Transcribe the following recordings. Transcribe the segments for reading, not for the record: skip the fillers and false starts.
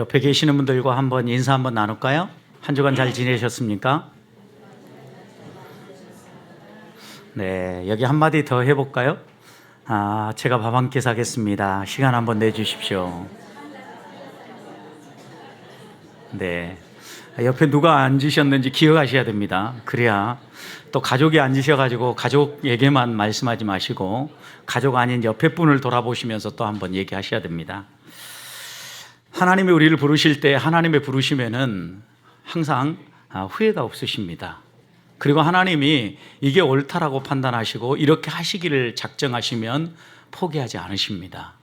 옆에 계시는 분들과 한번 인사 한번 나눌까요? 한 주간 잘 지내셨습니까? 네, 여기 한마디 더 해볼까요? 제가 밥 한 끼 사겠습니다. 시간 한번 내주십시오. 네, 옆에 누가 앉으셨는지 기억하셔야 됩니다. 그래야 또 가족이 앉으셔가지고 가족에게만 말씀하지 마시고 가족 아닌 옆에 분을 돌아보시면서 또 한번 얘기하셔야 됩니다. 하나님이 우리를 부르실 때 하나님의 부르심에는 항상 후회가 없으십니다. 그리고 하나님이 이게 옳다라고 판단하시고 이렇게 하시기를 작정하시면 포기하지 않으십니다.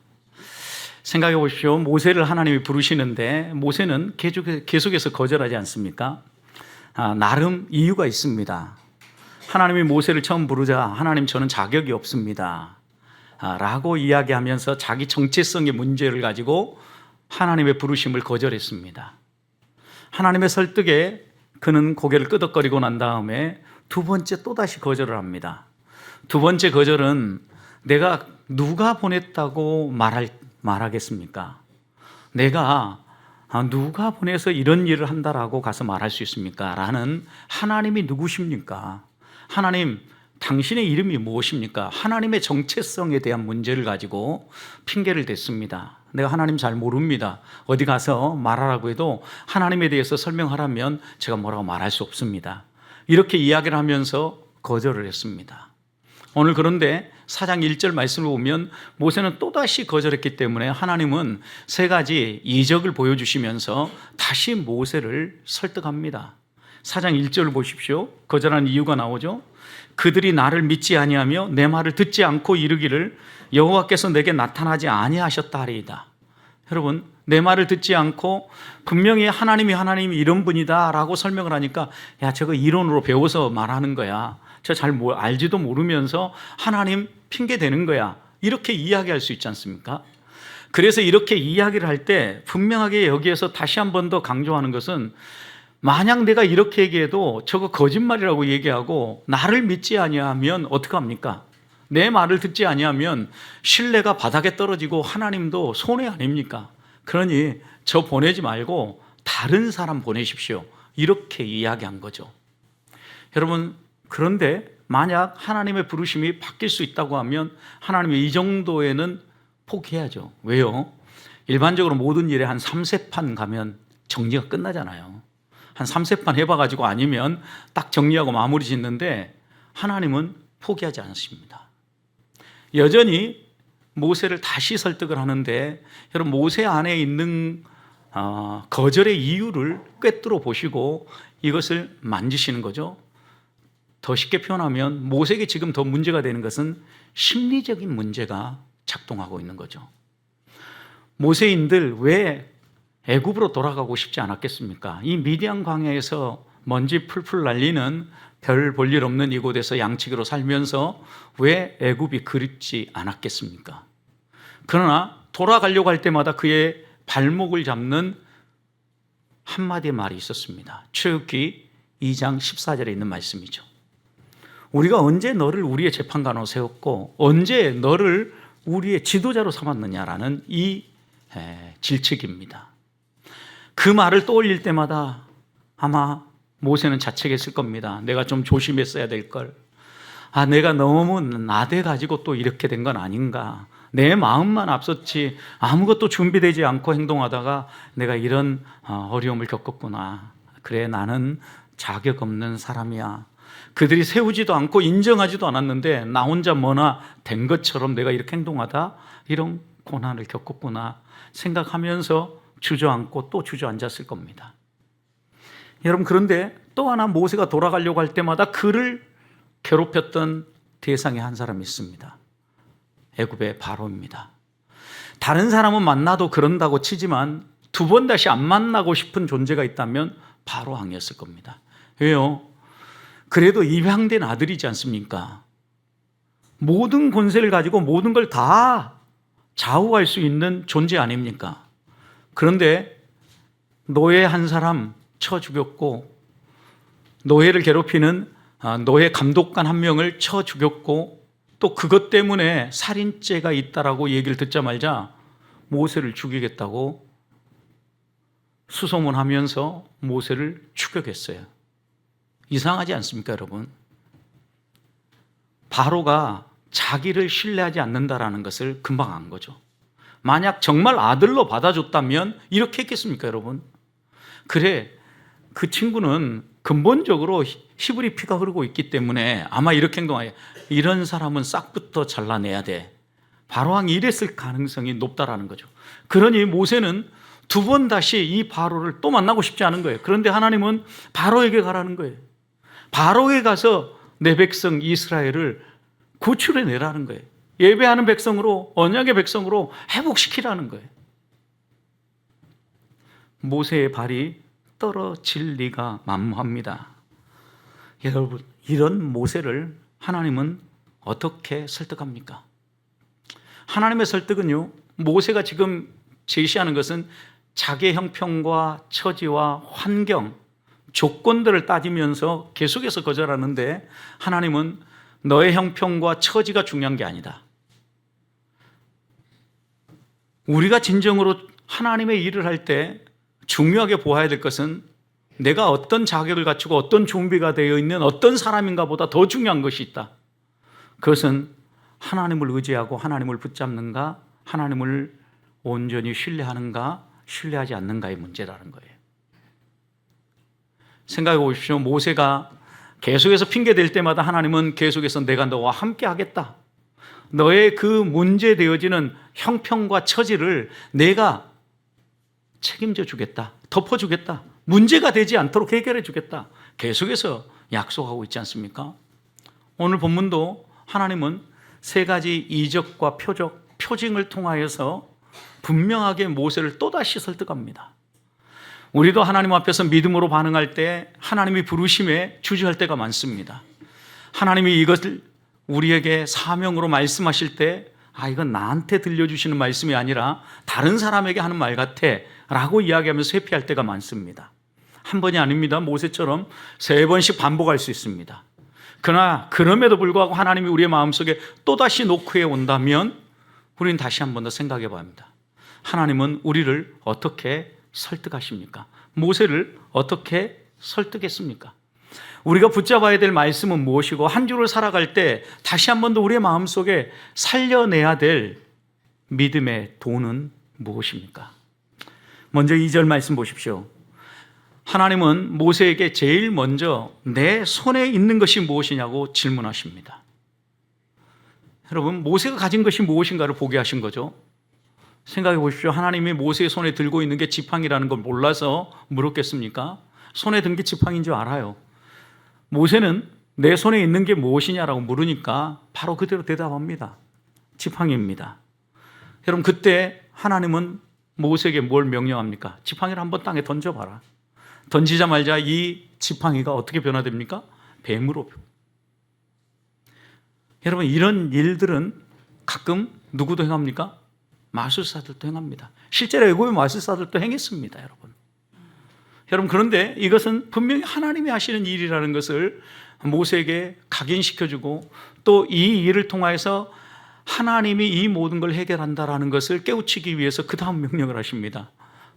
생각해 보십시오. 모세를 하나님이 부르시는데 모세는 계속해서 거절하지 않습니까? 나름 이유가 있습니다. 하나님이 모세를 처음 부르자 하나님 저는 자격이 없습니다 라고 이야기하면서 자기 정체성의 문제를 가지고 하나님의 부르심을 거절했습니다. 하나님의 설득에 그는 고개를 끄덕거리고 난 다음에 두 번째 또다시 거절을 합니다. 두 번째 거절은 내가 누가 보냈다고 말하겠습니까? 내가 누가 보내서 이런 일을 한다라고 가서 말할 수 있습니까? 라는 하나님이 누구십니까? 하나님, 당신의 이름이 무엇입니까? 하나님의 정체성에 대한 문제를 가지고 핑계를 댔습니다. 내가 하나님 잘 모릅니다. 어디 가서 말하라고 해도 하나님에 대해서 설명하라면 제가 뭐라고 말할 수 없습니다. 이렇게 이야기를 하면서 거절을 했습니다. 오늘 그런데 4장 1절 말씀을 보면 모세는 또다시 거절했기 때문에 하나님은 세 가지 이적을 보여주시면서 다시 모세를 설득합니다. 4장 1절을 보십시오. 거절한 이유가 나오죠. 그들이 나를 믿지 아니하며 내 말을 듣지 않고 이르기를 여호와께서 내게 나타나지 아니하셨다 하리이다. 여러분, 내 말을 듣지 않고 분명히 하나님이 이런 분이다 라고 설명을 하니까 야, 저거 이론으로 배워서 말하는 거야. 저 잘 알지도 모르면서 하나님 핑계 대는 거야. 이렇게 이야기할 수 있지 않습니까? 그래서 이렇게 이야기를 할 때 분명하게 여기에서 다시 한 번 더 강조하는 것은 만약 내가 이렇게 얘기해도 저거 거짓말이라고 얘기하고 나를 믿지 아니하면 어떡합니까? 내 말을 듣지 아니하면 신뢰가 바닥에 떨어지고 하나님도 손해 아닙니까? 그러니 저 보내지 말고 다른 사람 보내십시오. 이렇게 이야기한 거죠. 여러분, 그런데 만약 하나님의 부르심이 바뀔 수 있다고 하면 하나님이 이 정도에는 포기해야죠. 왜요? 일반적으로 모든 일에 한 3세판 가면 정리가 끝나잖아요. 한 3세판 해봐가지고 아니면 딱 정리하고 마무리 짓는데 하나님은 포기하지 않습니다. 여전히 모세를 다시 설득을 하는데 여러분, 모세 안에 있는 거절의 이유를 꿰뚫어 보시고 이것을 만지시는 거죠. 더 쉽게 표현하면 모세에게 지금 더 문제가 되는 것은 심리적인 문제가 작동하고 있는 거죠. 모세인들 왜 애굽으로 돌아가고 싶지 않았겠습니까? 이 미디안 광야에서 먼지 풀풀 날리는 별 볼 일 없는 이곳에서 양치기로 살면서 왜 애굽이 그립지 않았겠습니까? 그러나 돌아가려고 할 때마다 그의 발목을 잡는 한마디의 말이 있었습니다. 출애굽기 2장 14절에 있는 말씀이죠. 우리가 언제 너를 우리의 재판관으로 세웠고 언제 너를 우리의 지도자로 삼았느냐라는 이 질책입니다. 그 말을 떠올릴 때마다 아마 모세는 자책했을 겁니다. 내가 좀 조심했어야 될 걸. 내가 너무 나대가지고 또 이렇게 된 건 아닌가. 내 마음만 앞섰지 아무것도 준비되지 않고 행동하다가 내가 이런 어려움을 겪었구나. 그래, 나는 자격 없는 사람이야. 그들이 세우지도 않고 인정하지도 않았는데 나 혼자 뭐나 된 것처럼 내가 이렇게 행동하다 이런 고난을 겪었구나 생각하면서 주저앉고 또 주저앉았을 겁니다. 여러분, 그런데 또 하나 모세가 돌아가려고 할 때마다 그를 괴롭혔던 대상이 한 사람이 있습니다. 애굽의 바로입니다. 다른 사람은 만나도 그런다고 치지만 두 번 다시 안 만나고 싶은 존재가 있다면 바로 왕이었을 겁니다. 왜요? 그래도 입양된 아들이지 않습니까? 모든 권세를 가지고 모든 걸 다 좌우할 수 있는 존재 아닙니까? 그런데 노예 한 사람 쳐 죽였고 노예를 괴롭히는 노예 감독관 한 명을 쳐 죽였고 또 그것 때문에 살인죄가 있다라고 얘기를 듣자마자 모세를 죽이겠다고 수소문하면서 모세를 추격했어요. 이상하지 않습니까, 여러분? 바로가 자기를 신뢰하지 않는다라는 것을 금방 안 거죠. 만약 정말 아들로 받아줬다면 이렇게 했겠습니까, 여러분? 그래, 그 친구는 근본적으로 히브리 피가 흐르고 있기 때문에 아마 이렇게 행동하여 이런 사람은 싹부터 잘라내야 돼. 바로왕이 이랬을 가능성이 높다라는 거죠. 그러니 모세는 두 번 다시 이 바로를 또 만나고 싶지 않은 거예요. 그런데 하나님은 바로에게 가라는 거예요. 바로에 가서 내 백성 이스라엘을 구출해 내라는 거예요. 예배하는 백성으로, 언약의 백성으로 회복시키라는 거예요. 모세의 발이 떨어질 리가 만무합니다. 여러분, 이런 모세를 하나님은 어떻게 설득합니까? 하나님의 설득은요, 모세가 지금 제시하는 것은 자기 형편과 처지와 환경, 조건들을 따지면서 계속해서 거절하는데, 하나님은 너의 형편과 처지가 중요한 게 아니다. 우리가 진정으로 하나님의 일을 할 때 중요하게 보아야 될 것은 내가 어떤 자격을 갖추고 어떤 준비가 되어 있는 어떤 사람인가 보다 더 중요한 것이 있다. 그것은 하나님을 의지하고 하나님을 붙잡는가, 하나님을 온전히 신뢰하는가, 신뢰하지 않는가의 문제라는 거예요. 생각해 보십시오. 모세가 계속해서 핑계댈 때마다 하나님은 계속해서 내가 너와 함께 하겠다. 너의 그 문제되어지는 형편과 처지를 내가 책임져 주겠다. 덮어주겠다. 문제가 되지 않도록 해결해 주겠다. 계속해서 약속하고 있지 않습니까? 오늘 본문도 하나님은 세 가지 이적과 표적, 표징을 통하여서 분명하게 모세를 또다시 설득합니다. 우리도 하나님 앞에서 믿음으로 반응할 때 하나님이 부르심에 주저할 때가 많습니다. 하나님이 이것을 우리에게 사명으로 말씀하실 때 이건 나한테 들려주시는 말씀이 아니라 다른 사람에게 하는 말 같아 라고 이야기하면서 회피할 때가 많습니다. 한 번이 아닙니다. 모세처럼 3번씩 반복할 수 있습니다. 그러나 그럼에도 불구하고 하나님이 우리의 마음속에 또다시 노크해 온다면 우리는 다시 한 번 더 생각해 봐야 합니다. 하나님은 우리를 어떻게 설득하십니까? 모세를 어떻게 설득했습니까? 우리가 붙잡아야 될 말씀은 무엇이고 한 주를 살아갈 때 다시 한 번 더 우리의 마음속에 살려내야 될 믿음의 도는 무엇입니까? 먼저 2절 말씀 보십시오. 하나님은 모세에게 제일 먼저 내 손에 있는 것이 무엇이냐고 질문하십니다. 여러분, 모세가 가진 것이 무엇인가를 보게 하신 거죠. 생각해 보십시오. 하나님이 모세의 손에 들고 있는 게 지팡이라는 걸 몰라서 물었겠습니까? 손에 든 게 지팡이인 줄 알아요. 모세는 내 손에 있는 게 무엇이냐라고 물으니까 바로 그대로 대답합니다. 지팡이입니다. 여러분, 그때 하나님은 모세에게 뭘 명령합니까? 지팡이를 한번 땅에 던져봐라. 던지자마자 이 지팡이가 어떻게 변화됩니까? 뱀으로. 여러분, 이런 일들은 가끔 누구도 행합니까? 마술사들도 행합니다. 실제로 애굽의 마술사들도 행했습니다, 여러분. 여러분, 그런데 이것은 분명히 하나님이 하시는 일이라는 것을 모세에게 각인시켜주고 또 이 일을 통해서 하나님이 이 모든 걸 해결한다라는 것을 깨우치기 위해서 그 다음 명령을 하십니다.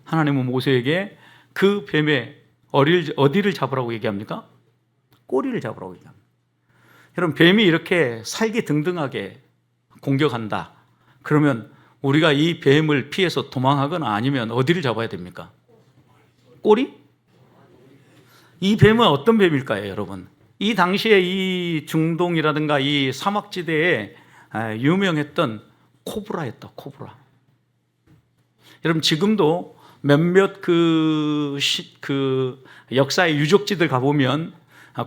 하나님은 모세에게 그 뱀의 어디를 잡으라고 얘기합니까? 꼬리를 잡으라고 얘기합니다. 여러분, 뱀이 이렇게 살기등등하게 공격한다. 그러면 우리가 이 뱀을 피해서 도망하거나 아니면 어디를 잡아야 됩니까? 꼬리? 이 뱀은 어떤 뱀일까요, 여러분? 이 당시에 이 중동이라든가 이 사막지대에 유명했던 코브라였다, 코브라. 여러분, 지금도 몇몇 그 역사의 유적지들 가보면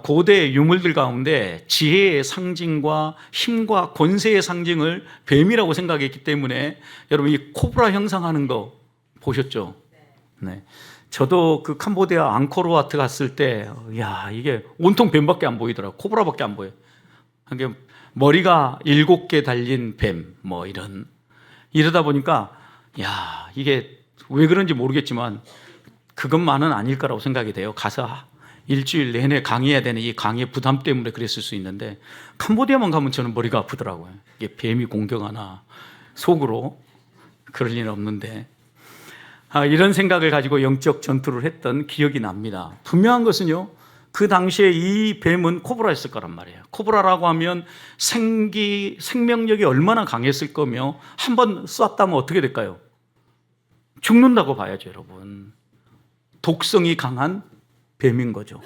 고대 유물들 가운데 지혜의 상징과 힘과 권세의 상징을 뱀이라고 생각했기 때문에 여러분, 이 코브라 형상하는 거 보셨죠? 네. 저도 그 캄보디아 앙코르와트 갔을 때, 이게 온통 뱀밖에 안 보이더라고요. 코브라밖에 안 보여요. 이게 머리가 7개 달린 뱀, 이러다 보니까, 이게 왜 그런지 모르겠지만, 그것만은 아닐 거라고 생각이 돼요. 가서 일주일 내내 강의해야 되는 이 강의 부담 때문에 그랬을 수 있는데, 캄보디아만 가면 저는 머리가 아프더라고요. 이게 뱀이 공격하나, 속으로. 그럴 일은 없는데. 이런 생각을 가지고 영적 전투를 했던 기억이 납니다. 분명한 것은요, 그 당시에 이 뱀은 코브라였을 거란 말이에요. 코브라라고 하면 생명력이 얼마나 강했을 거며 한번 쐈다면 어떻게 될까요? 죽는다고 봐야죠, 여러분. 독성이 강한 뱀인 거죠.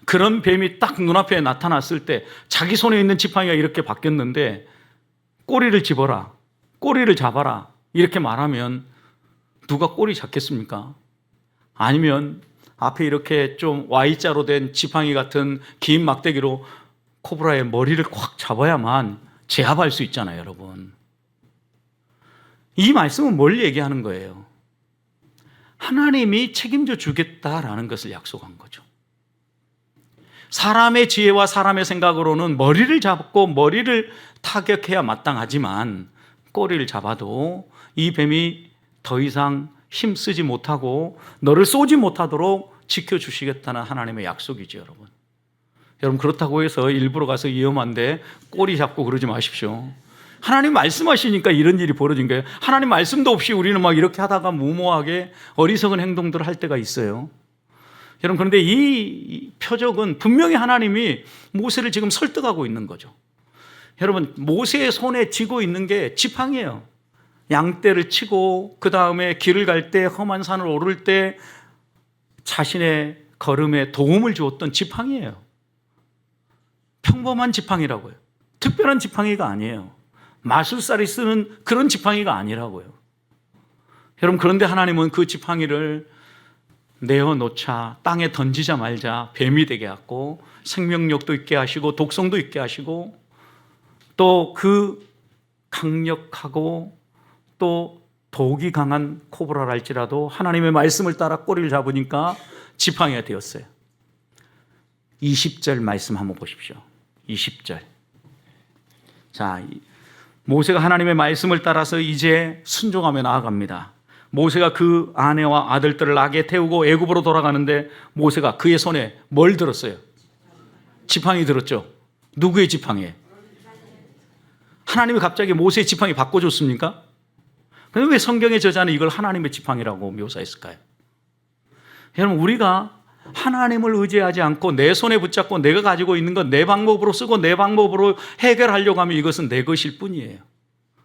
그런 뱀이 딱 눈앞에 나타났을 때 자기 손에 있는 지팡이가 이렇게 바뀌었는데 꼬리를 집어라, 꼬리를 잡아라 이렇게 말하면 누가 꼬리 잡겠습니까? 아니면 앞에 이렇게 좀 Y자로 된 지팡이 같은 긴 막대기로 코브라의 머리를 꽉 잡아야만 제압할 수 있잖아요, 여러분. 이 말씀은 뭘 얘기하는 거예요? 하나님이 책임져 주겠다라는 것을 약속한 거죠. 사람의 지혜와 사람의 생각으로는 머리를 잡고 머리를 타격해야 마땅하지만 꼬리를 잡아도 이 뱀이 더 이상 힘쓰지 못하고 너를 쏘지 못하도록 지켜주시겠다는 하나님의 약속이죠, 여러분. 여러분, 그렇다고 해서 일부러 가서 위험한데 꼬리 잡고 그러지 마십시오. 하나님 말씀하시니까 이런 일이 벌어진 거예요. 하나님 말씀도 없이 우리는 막 이렇게 하다가 무모하게 어리석은 행동들을 할 때가 있어요. 여러분, 그런데 이 표적은 분명히 하나님이 모세를 지금 설득하고 있는 거죠. 여러분, 모세의 손에 쥐고 있는 게 지팡이에요. 양떼를 치고 그 다음에 길을 갈 때, 험한 산을 오를 때 자신의 걸음에 도움을 주었던 지팡이에요. 평범한 지팡이라고요. 특별한 지팡이가 아니에요. 마술사리 쓰는 그런 지팡이가 아니라고요. 여러분, 그런데 하나님은 그 지팡이를 내어놓자, 땅에 던지자 말자 뱀이 되게 하고 생명력도 있게 하시고 독성도 있게 하시고 또 그 강력하고 또 독이 강한 코브라랄지라도 하나님의 말씀을 따라 꼬리를 잡으니까 지팡이가 되었어요. 20절 말씀 한번 보십시오. 20절. 자, 모세가 하나님의 말씀을 따라서 이제 순종하며 나아갑니다. 모세가 그 아내와 아들들을 낙에 태우고 애굽으로 돌아가는데 모세가 그의 손에 뭘 들었어요? 지팡이 들었죠. 누구의 지팡이에요? 하나님이 갑자기 모세의 지팡이 바꿔줬습니까? 그런데 왜 성경의 저자는 이걸 하나님의 지팡이라고 묘사했을까요? 여러분, 우리가 하나님을 의지하지 않고 내 손에 붙잡고 내가 가지고 있는 건 내 방법으로 쓰고 내 방법으로 해결하려고 하면 이것은 내 것일 뿐이에요.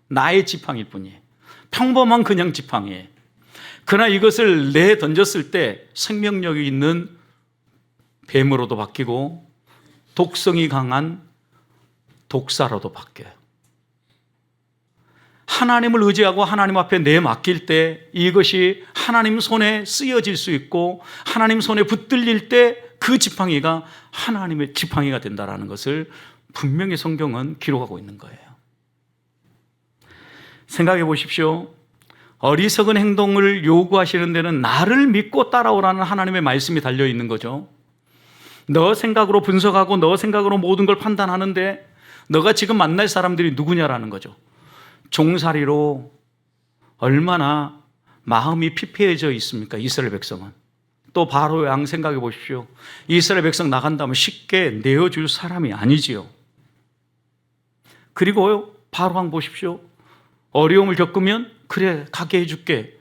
나의 지팡이일 뿐이에요. 평범한 그냥 지팡이에요. 그러나 이것을 내 던졌을 때 생명력이 있는 뱀으로도 바뀌고 독성이 강한 독사로도 바뀌어요. 하나님을 의지하고 하나님 앞에 내맡길 때 이것이 하나님 손에 쓰여질 수 있고 하나님 손에 붙들릴 때 그 지팡이가 하나님의 지팡이가 된다는 것을 분명히 성경은 기록하고 있는 거예요. 생각해 보십시오. 어리석은 행동을 요구하시는 데는 나를 믿고 따라오라는 하나님의 말씀이 달려 있는 거죠. 너 생각으로 분석하고 너 생각으로 모든 걸 판단하는데 너가 지금 만날 사람들이 누구냐라는 거죠. 종살이로 얼마나 마음이 피폐해져 있습니까? 이스라엘 백성은. 또 바로 양 생각해 보십시오. 이스라엘 백성 나간다면 쉽게 내어줄 사람이 아니지요. 그리고 바로 왕 보십시오. 어려움을 겪으면 그래 가게 해줄게.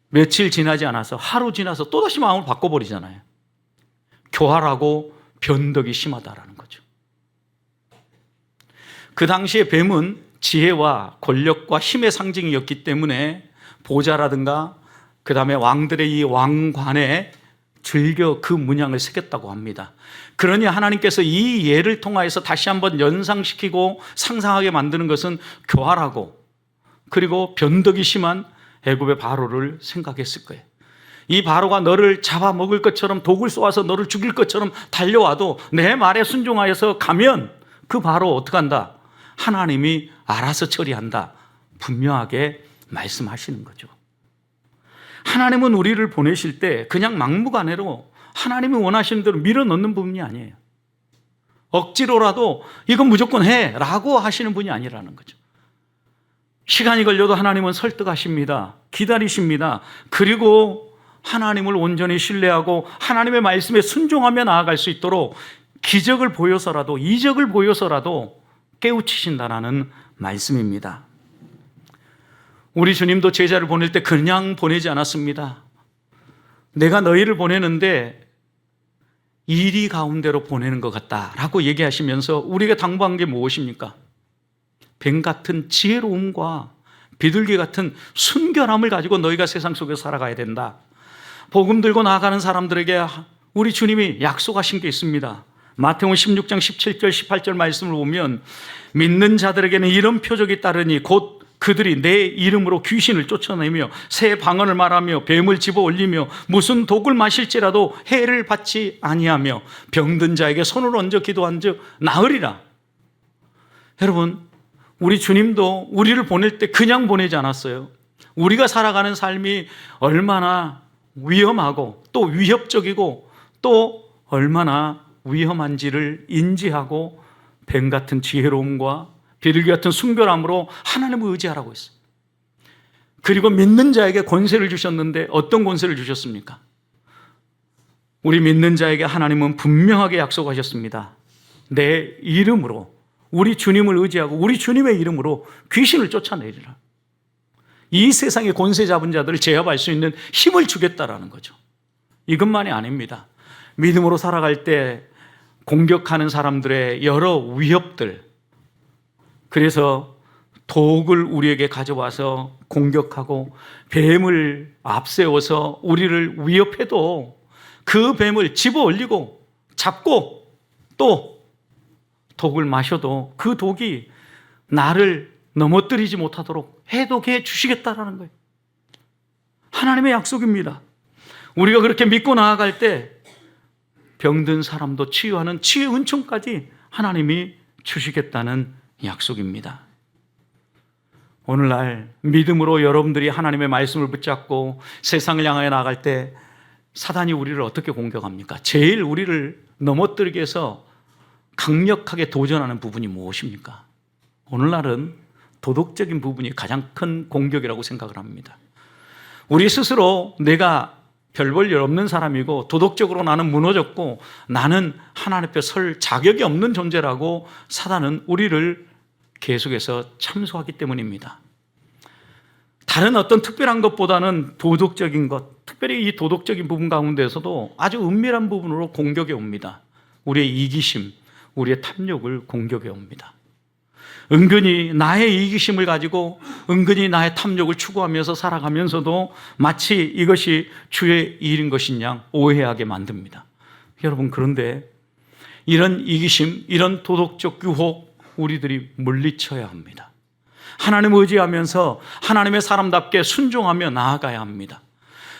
며칠 지나지 않아서 하루 지나서 또다시 마음을 바꿔버리잖아요. 교활하고 변덕이 심하다라는 거죠. 그 당시에 뱀은 지혜와 권력과 힘의 상징이었기 때문에 보좌라든가 그 다음에 왕들의 이 왕관에 즐겨 그 문양을 새겼다고 합니다. 그러니 하나님께서 이 예를 통하여서 다시 한번 연상시키고 상상하게 만드는 것은 교활하고 그리고 변덕이 심한 애굽의 바로를 생각했을 거예요. 이 바로가 너를 잡아먹을 것처럼 독을 쏘아서 너를 죽일 것처럼 달려와도 내 말에 순종하여서 가면 그 바로 어떻게 한다? 하나님이 알아서 처리한다. 분명하게 말씀하시는 거죠. 하나님은 우리를 보내실 때 그냥 막무가내로 하나님이 원하시는 대로 밀어넣는 분이 아니에요. 억지로라도 이건 무조건 해 라고 하시는 분이 아니라는 거죠. 시간이 걸려도 하나님은 설득하십니다. 기다리십니다. 그리고 하나님을 온전히 신뢰하고 하나님의 말씀에 순종하며 나아갈 수 있도록 기적을 보여서라도 이적을 보여서라도 깨우치신다라는 말씀입니다. 우리 주님도 제자를 보낼 때 그냥 보내지 않았습니다. 내가 너희를 보내는데 이리 가운데로 보내는 것 같다라고 얘기하시면서 우리가 당부한 게 무엇입니까? 뱀 같은 지혜로움과 비둘기 같은 순결함을 가지고 너희가 세상 속에 살아가야 된다. 복음 들고 나아가는 사람들에게 우리 주님이 약속하신 게 있습니다. 마태복음 16장 17절 18절 말씀을 보면 믿는 자들에게는 이런 표적이 따르니 곧 그들이 내 이름으로 귀신을 쫓아내며 새 방언을 말하며 뱀을 집어 올리며 무슨 독을 마실지라도 해를 받지 아니하며 병든 자에게 손을 얹어 기도한즉 나으리라. 여러분, 우리 주님도 우리를 보낼 때 그냥 보내지 않았어요. 우리가 살아가는 삶이 얼마나 위험하고 또 위협적이고 또 얼마나 위험한지를 인지하고 뱀 같은 지혜로움과 비둘기 같은 순결함으로 하나님을 의지하라고 했어요. 그리고 믿는 자에게 권세를 주셨는데 어떤 권세를 주셨습니까? 우리 믿는 자에게 하나님은 분명하게 약속하셨습니다. 내 이름으로, 우리 주님을 의지하고 우리 주님의 이름으로 귀신을 쫓아내리라. 이 세상의 권세 잡은 자들을 제압할 수 있는 힘을 주겠다라는 거죠. 이것만이 아닙니다. 믿음으로 살아갈 때 공격하는 사람들의 여러 위협들, 그래서 독을 우리에게 가져와서 공격하고 뱀을 앞세워서 우리를 위협해도 그 뱀을 집어 올리고 잡고 또 독을 마셔도 그 독이 나를 넘어뜨리지 못하도록 해독해 주시겠다라는 거예요. 하나님의 약속입니다. 우리가 그렇게 믿고 나아갈 때 병든 사람도 치유하는 치유의 은총까지 하나님이 주시겠다는 약속입니다. 오늘날 믿음으로 여러분들이 하나님의 말씀을 붙잡고 세상을 향하여 나아갈 때 사단이 우리를 어떻게 공격합니까? 제일 우리를 넘어뜨리기 위해서 강력하게 도전하는 부분이 무엇입니까? 오늘날은 도덕적인 부분이 가장 큰 공격이라고 생각을 합니다. 우리 스스로 내가 별 볼 일 없는 사람이고 도덕적으로 나는 무너졌고 나는 하나님 앞에 설 자격이 없는 존재라고 사단은 우리를 계속해서 참소하기 때문입니다. 다른 어떤 특별한 것보다는 도덕적인 것, 특별히 이 도덕적인 부분 가운데서도 아주 은밀한 부분으로 공격해 옵니다. 우리의 이기심, 우리의 탐욕을 공격해 옵니다. 은근히 나의 이기심을 가지고 은근히 나의 탐욕을 추구하면서 살아가면서도 마치 이것이 주의 일인 것인 양 오해하게 만듭니다. 여러분, 그런데 이런 이기심, 이런 도덕적 유혹 우리들이 물리쳐야 합니다. 하나님을 의지하면서 하나님의 사람답게 순종하며 나아가야 합니다.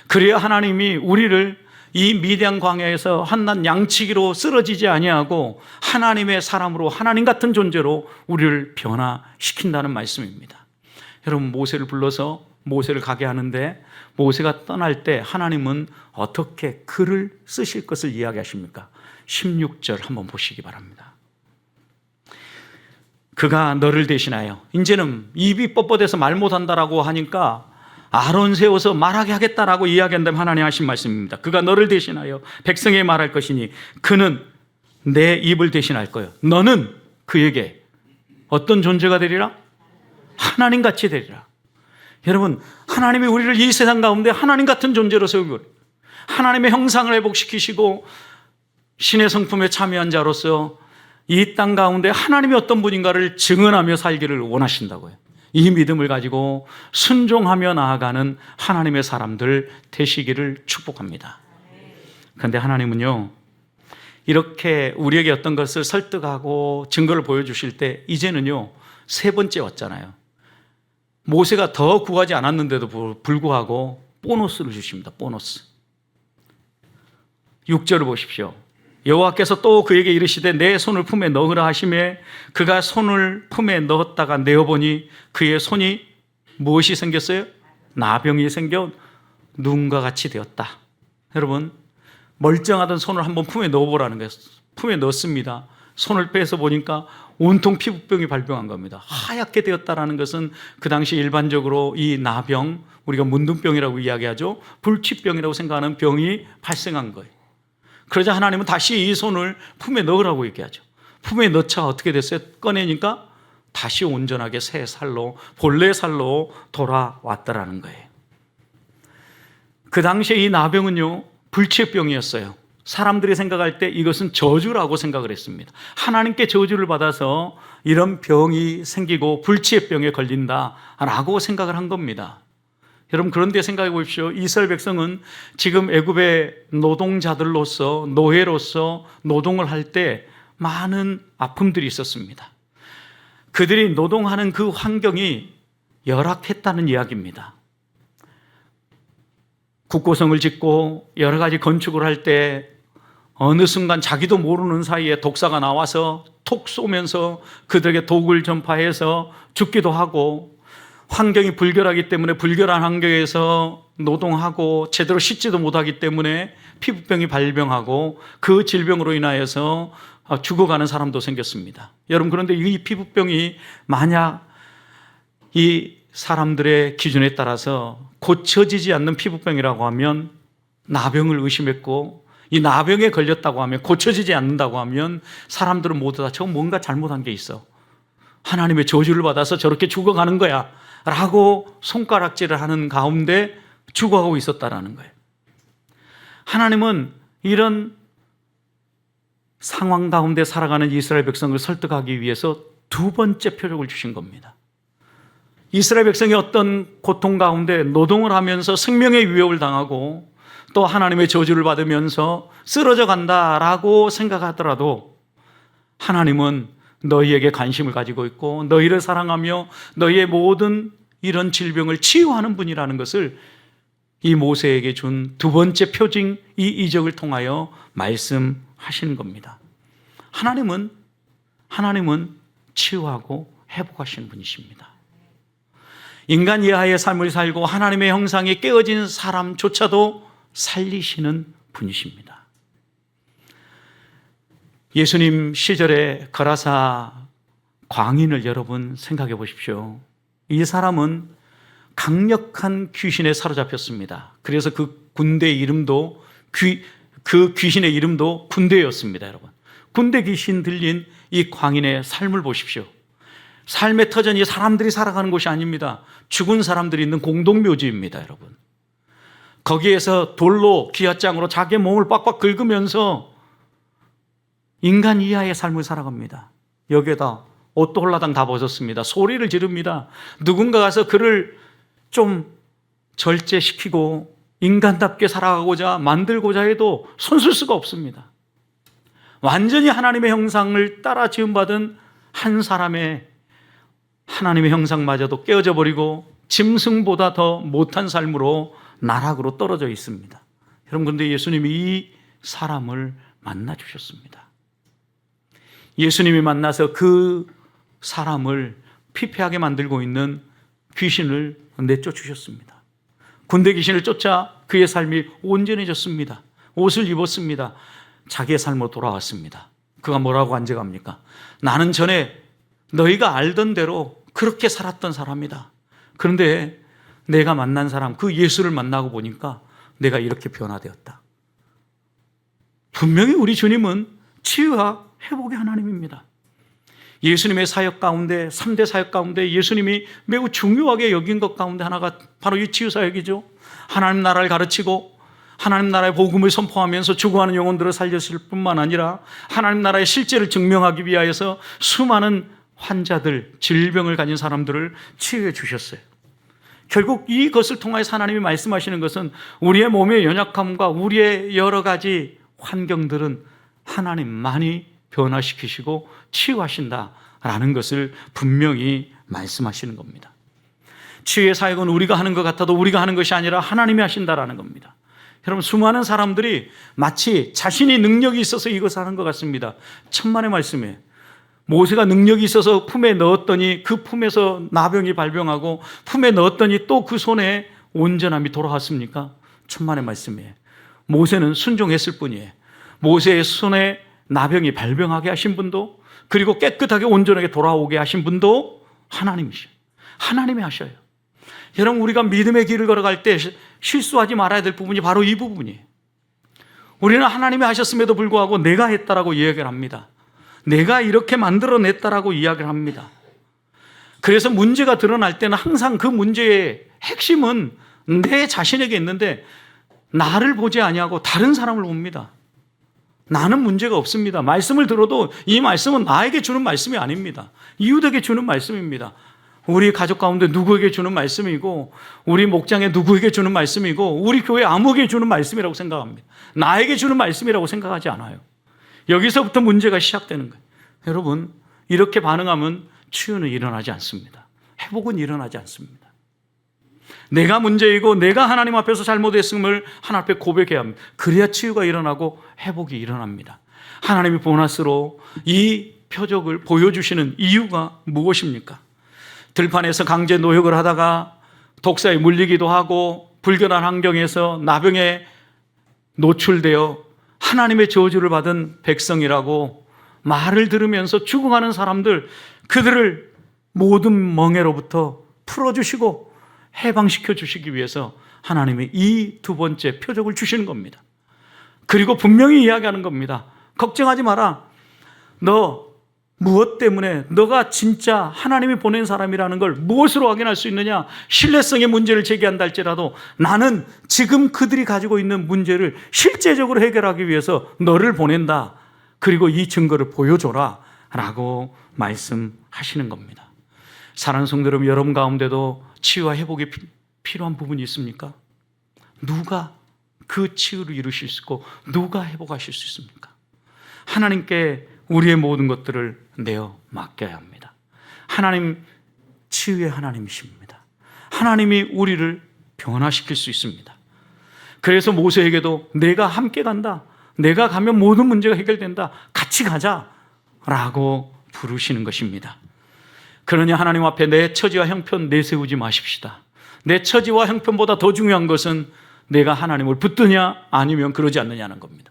그래야 하나님이 우리를 이 미디안 광야에서 한낱 양치기로 쓰러지지 아니하고 하나님의 사람으로 하나님 같은 존재로 우리를 변화시킨다는 말씀입니다. 여러분, 모세를 불러서 모세를 가게 하는데 모세가 떠날 때 하나님은 어떻게 글을 쓰실 것을 이야기하십니까? 16절 한번 보시기 바랍니다. 그가 너를 대신하여, 이제는 입이 뻣뻣해서 말 못한다라고 하니까 아론 세워서 말하게 하겠다라고 이야기한다면 하나님 하신 말씀입니다. 그가 너를 대신하여 백성에게 말할 것이니 그는 내 입을 대신할 거예요. 너는 그에게 어떤 존재가 되리라? 하나님같이 되리라. 여러분, 하나님이 우리를 이 세상 가운데 하나님 같은 존재로 세우고 하나님의 형상을 회복시키시고 신의 성품에 참여한 자로서 이 땅 가운데 하나님이 어떤 분인가를 증언하며 살기를 원하신다고요. 이 믿음을 가지고 순종하며 나아가는 하나님의 사람들 되시기를 축복합니다. 그런데 하나님은요, 이렇게 우리에게 어떤 것을 설득하고 증거를 보여주실 때 이제는요, 세 번째 왔잖아요. 모세가 더 구하지 않았는데도 불구하고 보너스를 주십니다. 보너스. 6절을 보십시오. 여호와께서 또 그에게 이르시되 내 손을 품에 넣으라 하시매 그가 손을 품에 넣었다가 내어보니 그의 손이 무엇이 생겼어요? 나병이 생겨 눈과 같이 되었다. 여러분, 멀쩡하던 손을 한번 품에 넣어보라는 거예요. 품에 넣습니다. 손을 빼서 보니까 온통 피부병이 발병한 겁니다. 하얗게 되었다라는 것은 그 당시 일반적으로 이 나병, 우리가 문둥병이라고 이야기하죠. 불치병이라고 생각하는 병이 발생한 거예요. 그러자 하나님은 다시 이 손을 품에 넣으라고 얘기하죠. 품에 넣자 어떻게 됐어요? 꺼내니까 다시 온전하게 새 살로, 본래 살로 돌아왔더라는 거예요. 그 당시에 이 나병은요, 불치병이었어요. 사람들이 생각할 때 이것은 저주라고 생각을 했습니다. 하나님께 저주를 받아서 이런 병이 생기고 불치병에 걸린다라고 생각을 한 겁니다. 여러분, 그런데 생각해 보십시오. 이스라엘 백성은 지금 애굽의 노동자들로서, 노예로서 노동을 할 때 많은 아픔들이 있었습니다. 그들이 노동하는 그 환경이 열악했다는 이야기입니다. 국고성을 짓고 여러 가지 건축을 할 때 어느 순간 자기도 모르는 사이에 독사가 나와서 톡 쏘면서 그들에게 독을 전파해서 죽기도 하고, 환경이 불결하기 때문에 불결한 환경에서 노동하고 제대로 씻지도 못하기 때문에 피부병이 발병하고 그 질병으로 인하여서 죽어가는 사람도 생겼습니다. 여러분, 그런데 이 피부병이 만약 이 사람들의 기준에 따라서 고쳐지지 않는 피부병이라고 하면 나병을 의심했고, 이 나병에 걸렸다고 하면, 고쳐지지 않는다고 하면 사람들은 모두 다 저 뭔가 잘못한 게 있어, 하나님의 저주를 받아서 저렇게 죽어가는 거야 라고 손가락질을 하는 가운데 죽어가고 있었다라는 거예요. 하나님은 이런 상황 가운데 살아가는 이스라엘 백성을 설득하기 위해서 두 번째 표적을 주신 겁니다. 이스라엘 백성이 어떤 고통 가운데 노동을 하면서 생명의 위협을 당하고 또 하나님의 저주를 받으면서 쓰러져 간다라고 생각하더라도, 하나님은 너희에게 관심을 가지고 있고 너희를 사랑하며 너희의 모든 이런 질병을 치유하는 분이라는 것을 이 모세에게 준 두 번째 표징, 이 이적을 통하여 말씀하시는 겁니다. 하나님은 치유하고 회복하시는 분이십니다. 인간 이하의 삶을 살고 하나님의 형상이 깨어진 사람조차도 살리시는 분이십니다. 예수님 시절의 거라사 광인을 여러분 생각해 보십시오. 이 사람은 강력한 귀신에 사로잡혔습니다. 그래서 그 군대의 이름도 그 귀신의 이름도 군대였습니다. 여러분, 군대 귀신 들린 이 광인의 삶을 보십시오. 삶의 터전이 사람들이 살아가는 곳이 아닙니다. 죽은 사람들이 있는 공동묘지입니다. 여러분, 거기에서 돌로 기아장으로 자기 몸을 빡빡 긁으면서 인간 이하의 삶을 살아갑니다. 여기에다 옷도 홀라당 다 벗었습니다. 소리를 지릅니다. 누군가 가서 그를 좀 절제시키고 인간답게 살아가고자 만들고자 해도 손쓸 수가 없습니다. 완전히 하나님의 형상을 따라 지음받은 한 사람의 하나님의 형상마저도 깨어져 버리고 짐승보다 더 못한 삶으로 나락으로 떨어져 있습니다. 여러분, 그런데 예수님이 이 사람을 만나 주셨습니다. 예수님이 만나서 그 사람을 피폐하게 만들고 있는 귀신을 내쫓 주셨습니다. 군대 귀신을 쫓아 그의 삶이 온전해졌습니다. 옷을 입었습니다. 자기의 삶으로 돌아왔습니다. 그가 뭐라고 안증합니까? 나는 전에 너희가 알던 대로 그렇게 살았던 사람이다. 그런데 내가 만난 사람, 그 예수를 만나고 보니까 내가 이렇게 변화되었다. 분명히 우리 주님은 치유와 회복의 하나님입니다. 예수님의 사역 가운데, 3대 사역 가운데 예수님이 매우 중요하게 여긴 것 가운데 하나가 바로 이 치유 사역이죠. 하나님 나라를 가르치고 하나님 나라의 복음을 선포하면서 죽어가는 영혼들을 살렸을 뿐만 아니라 하나님 나라의 실제를 증명하기 위하여서 수많은 환자들, 질병을 가진 사람들을 치유해 주셨어요. 결국 이것을 통하여서 하나님이 말씀하시는 것은 우리의 몸의 연약함과 우리의 여러 가지 환경들은 하나님만이 변화시키시고 치유하신다라는 것을 분명히 말씀하시는 겁니다. 치유의 사역은 우리가 하는 것 같아도 우리가 하는 것이 아니라 하나님이 하신다라는 겁니다. 여러분, 수많은 사람들이 마치 자신이 능력이 있어서 이것을 하는 것 같습니다. 천만의 말씀이에요. 모세가 능력이 있어서 품에 넣었더니 그 품에서 나병이 발병하고 품에 넣었더니 또 그 손에 온전함이 돌아왔습니까? 천만의 말씀이에요. 모세는 순종했을 뿐이에요. 모세의 손에 나병이 발병하게 하신 분도, 그리고 깨끗하게 온전하게 돌아오게 하신 분도 하나님이셔요. 하나님이 하셔요. 여러분, 우리가 믿음의 길을 걸어갈 때 실수하지 말아야 될 부분이 바로 이 부분이에요. 우리는 하나님이 하셨음에도 불구하고 내가 했다라고 이야기를 합니다. 내가 이렇게 만들어냈다라고 이야기를 합니다. 그래서 문제가 드러날 때는 항상 그 문제의 핵심은 내 자신에게 있는데 나를 보지 아니하고 다른 사람을 봅니다. 나는 문제가 없습니다. 말씀을 들어도 이 말씀은 나에게 주는 말씀이 아닙니다. 이웃에게 주는 말씀입니다. 우리 가족 가운데 누구에게 주는 말씀이고, 우리 목장에 누구에게 주는 말씀이고, 우리 교회 아무에게 주는 말씀이라고 생각합니다. 나에게 주는 말씀이라고 생각하지 않아요. 여기서부터 문제가 시작되는 거예요. 여러분, 이렇게 반응하면 치유는 일어나지 않습니다. 회복은 일어나지 않습니다. 내가 문제이고 내가 하나님 앞에서 잘못했음을 하나님 앞에 고백해야 합니다. 그래야 치유가 일어나고 회복이 일어납니다. 하나님이 보너스로 이 표적을 보여주시는 이유가 무엇입니까? 들판에서 강제 노역을 하다가 독사에 물리기도 하고 불결한 환경에서 나병에 노출되어 하나님의 저주를 받은 백성이라고 말을 들으면서 죽어가는 사람들, 그들을 모든 멍에로부터 풀어주시고 해방시켜 주시기 위해서 하나님이 이 두 번째 표적을 주시는 겁니다. 그리고 분명히 이야기하는 겁니다. 걱정하지 마라. 너 무엇 때문에 너가 진짜 하나님이 보낸 사람이라는 걸 무엇으로 확인할 수 있느냐? 신뢰성의 문제를 제기한다 할지라도 나는 지금 그들이 가지고 있는 문제를 실제적으로 해결하기 위해서 너를 보낸다. 그리고 이 증거를 보여줘라 라고 말씀하시는 겁니다. 사랑하는 성도 여러분, 여러분 가운데도 치유와 회복이 필요한 부분이 있습니까? 누가 그 치유를 이루실 수 있고 누가 회복하실 수 있습니까? 하나님께 우리의 모든 것들을 내어 맡겨야 합니다. 하나님 치유의 하나님이십니다. 하나님이 우리를 변화시킬 수 있습니다. 그래서 모세에게도 내가 함께 간다. 내가 가면 모든 문제가 해결된다. 같이 가자 라고 부르시는 것입니다. 그러니 하나님 앞에 내 처지와 형편 내세우지 마십시다. 내 처지와 형편보다 더 중요한 것은 내가 하나님을 붙드냐 아니면 그러지 않느냐는 겁니다.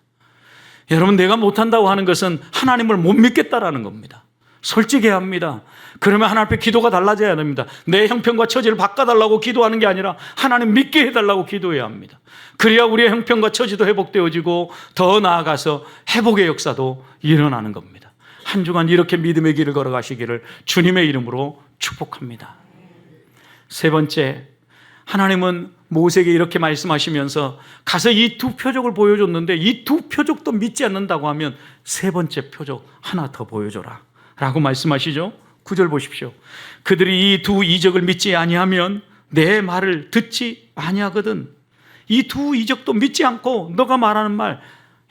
여러분, 내가 못한다고 하는 것은 하나님을 못 믿겠다라는 겁니다. 솔직해야 합니다. 그러면 하나님 앞에 기도가 달라져야 됩니다. 내 형편과 처지를 바꿔달라고 기도하는 게 아니라 하나님 믿게 해달라고 기도해야 합니다. 그래야 우리의 형편과 처지도 회복되어지고 더 나아가서 회복의 역사도 일어나는 겁니다. 한 주간 이렇게 믿음의 길을 걸어가시기를 주님의 이름으로 축복합니다. 세 번째, 하나님은 모세에게 이렇게 말씀하시면서 가서 이 두 표적을 보여줬는데 이 두 표적도 믿지 않는다고 하면 세 번째 표적 하나 더 보여줘라 라고 말씀하시죠. 9절 보십시오. 그들이 이 두 이적을 믿지 아니하면 내 말을 듣지 아니하거든. 이 두 이적도 믿지 않고 너가 말하는 말,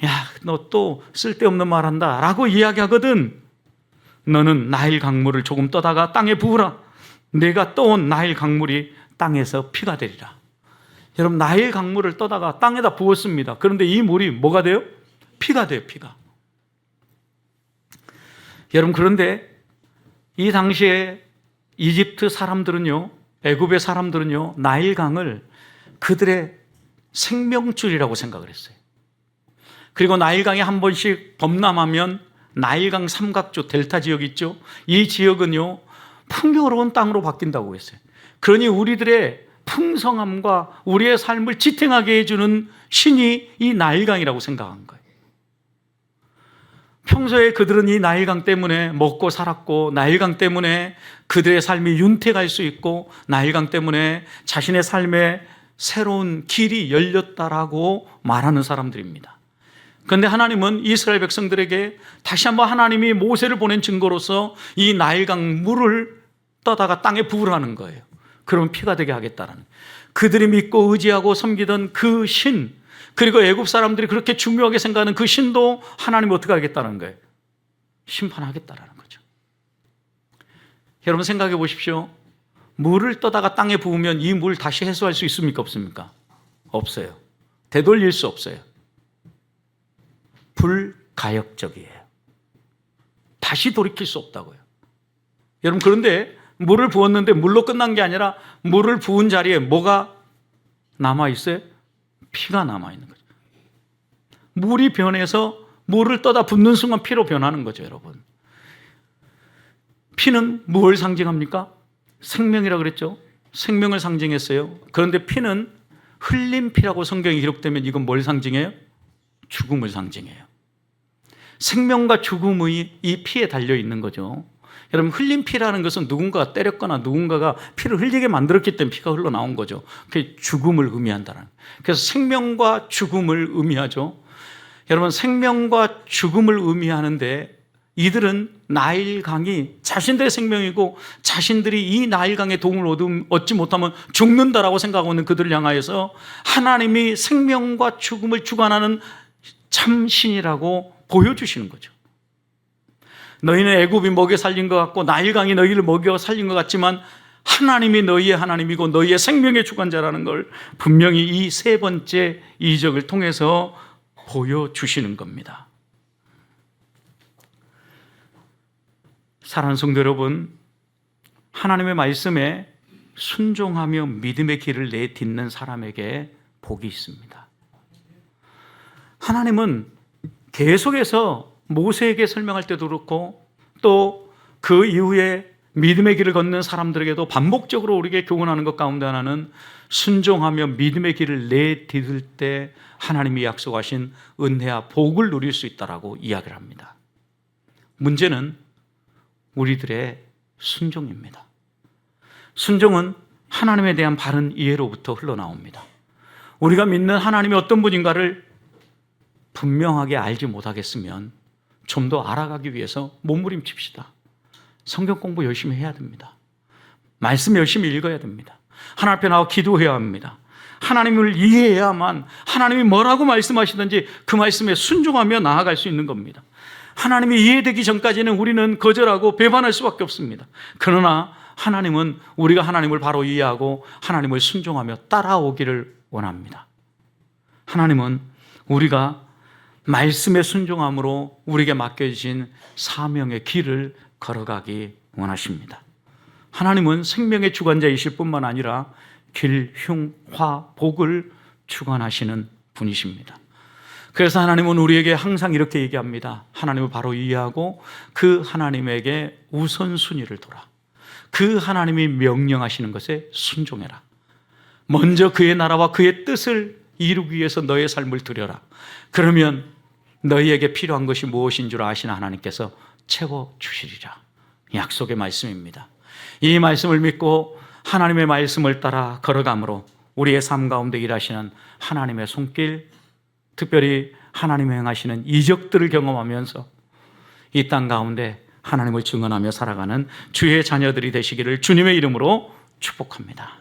야, 너 또 쓸데없는 말 한다 라고 이야기하거든. 너는 나일 강물을 조금 떠다가 땅에 부으라. 내가 떠온 나일 강물이 땅에서 피가 되리라. 여러분, 나일 강물을 떠다가 땅에다 부었습니다. 그런데 이 물이 뭐가 돼요? 피가 돼요, 피가. 여러분, 그런데 이 당시에 이집트 사람들은요, 애굽의 사람들은요, 나일 강을 그들의 생명줄이라고 생각을 했어요. 그리고 나일 강이 한 번씩 범람하면 나일강 삼각조 델타 지역 있죠? 이 지역은요, 풍요로운 땅으로 바뀐다고 했어요. 그러니 우리들의 풍성함과 우리의 삶을 지탱하게 해주는 신이 이 나일강이라고 생각한 거예요. 평소에 그들은 이 나일강 때문에 먹고 살았고, 나일강 때문에 그들의 삶이 윤택할 수 있고, 나일강 때문에 자신의 삶에 새로운 길이 열렸다라고 말하는 사람들입니다. 그런데 하나님은 이스라엘 백성들에게 다시 한번 하나님이 모세를 보낸 증거로서 이 나일강 물을 떠다가 땅에 부으라는 거예요. 그러면 피가 되게 하겠다라는. 그들이 믿고 의지하고 섬기던 그 신, 그리고 애굽 사람들이 그렇게 중요하게 생각하는 그 신도 하나님이 어떻게 하겠다는 거예요? 심판하겠다라는 거죠. 여러분 생각해 보십시오. 물을 떠다가 땅에 부으면 이 물 다시 해소할 수 있습니까? 없습니까? 없어요. 되돌릴 수 없어요. 불가역적이에요. 다시 돌이킬 수 없다고요. 여러분, 그런데 물을 부었는데 물로 끝난 게 아니라 물을 부은 자리에 뭐가 남아있어요? 피가 남아있는 거죠. 물이 변해서 물을 떠다 붓는 순간 피로 변하는 거죠, 여러분. 피는 무엇을 상징합니까? 생명이라고 그랬죠. 생명을 상징했어요. 그런데 피는 흘린 피라고 성경에 기록되면 이건 뭘 상징해요? 죽음을 상징해요. 생명과 죽음이 이 피에 달려 있는 거죠. 여러분, 흘린 피라는 것은 누군가가 때렸거나 누군가가 피를 흘리게 만들었기 때문에 피가 흘러나온 거죠. 그게 죽음을 의미한다는. 그래서 생명과 죽음을 의미하죠. 여러분, 생명과 죽음을 의미하는데 이들은 나일강이 자신들의 생명이고 자신들이 이 나일강의 도움을 얻지 못하면 죽는다라고 생각하고 있는 그들을 향하여서 하나님이 생명과 죽음을 주관하는 참신이라고 보여주시는 거죠. 너희는 애굽이 먹여 살린 것 같고 나일강이 너희를 먹여 살린 것 같지만 하나님이 너희의 하나님이고 너희의 생명의 주관자라는 걸 분명히 이 세 번째 이적을 통해서 보여주시는 겁니다. 사랑하는 성도 여러분, 하나님의 말씀에 순종하며 믿음의 길을 내딛는 사람에게 복이 있습니다. 하나님은 계속해서 모세에게 설명할 때도 그렇고 또 그 이후에 믿음의 길을 걷는 사람들에게도 반복적으로 우리에게 교훈하는 것 가운데 하나는 순종하며 믿음의 길을 내디딜 때 하나님이 약속하신 은혜와 복을 누릴 수 있다라고 이야기를 합니다. 문제는 우리들의 순종입니다. 순종은 하나님에 대한 바른 이해로부터 흘러나옵니다. 우리가 믿는 하나님이 어떤 분인가를 분명하게 알지 못하겠으면 좀 더 알아가기 위해서 몸부림칩시다. 성경 공부 열심히 해야 됩니다. 말씀 열심히 읽어야 됩니다. 하나님 앞에 나와 기도해야 합니다. 하나님을 이해해야만 하나님이 뭐라고 말씀하시든지 그 말씀에 순종하며 나아갈 수 있는 겁니다. 하나님이 이해되기 전까지는 우리는 거절하고 배반할 수밖에 없습니다. 그러나 하나님은 우리가 하나님을 바로 이해하고 하나님을 순종하며 따라오기를 원합니다. 하나님은 우리가 말씀에 순종함으로 우리에게 맡겨주신 사명의 길을 걸어가기 원하십니다. 하나님은 생명의 주관자이실 뿐만 아니라 길, 흉, 화, 복을 주관하시는 분이십니다. 그래서 하나님은 우리에게 항상 이렇게 얘기합니다. 하나님을 바로 이해하고 그 하나님에게 우선순위를 둬라. 그 하나님이 명령하시는 것에 순종해라. 먼저 그의 나라와 그의 뜻을 이루기 위해서 너의 삶을 드려라. 그러면 너희에게 필요한 것이 무엇인 줄 아시는 하나님께서 채워주시리라. 약속의 말씀입니다. 이 말씀을 믿고 하나님의 말씀을 따라 걸어감으로 우리의 삶 가운데 일하시는 하나님의 손길, 특별히 하나님이 행하시는 이적들을 경험하면서 이 땅 가운데 하나님을 증언하며 살아가는 주의 자녀들이 되시기를 주님의 이름으로 축복합니다.